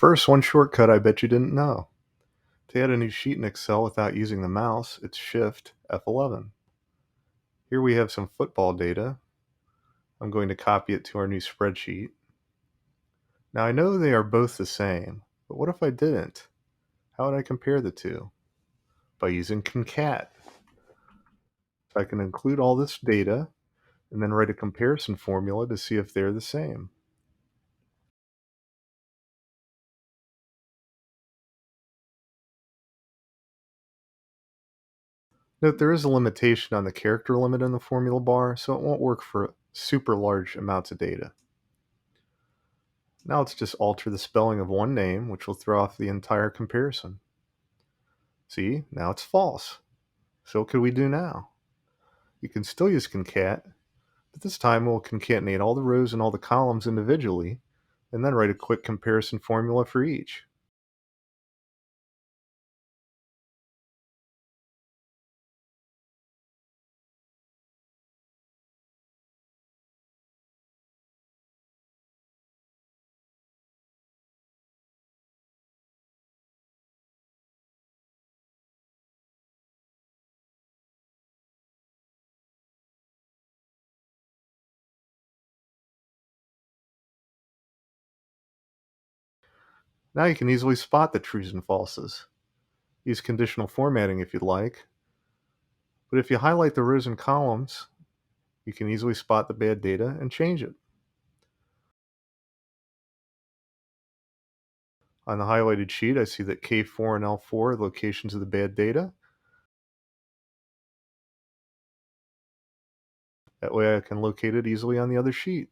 First, one shortcut I bet you didn't know. To add a new sheet in Excel without using the mouse, it's Shift F11. Here we have some football data. I'm going to copy it to our new spreadsheet. Now I know they are both the same, but what if I didn't? How would I compare the two? By using CONCAT. So I can include all this data and then write a comparison formula to see if they're the same. Note there is a limitation on the character limit in the formula bar, so it won't work for super large amounts of data. Now let's just alter the spelling of one name, which will throw off the entire comparison. See, now it's false. So what could we do now? You can still use concat, but this time we'll concatenate all the rows and all the columns individually, and then write a quick comparison formula for each. Now you can easily spot the trues and falses. Use conditional formatting if you'd like, but if you highlight the rows and columns, you can easily spot the bad data and change it. On the highlighted sheet, I see that K4 and L4 are locations of the bad data. That way I can locate it easily on the other sheet.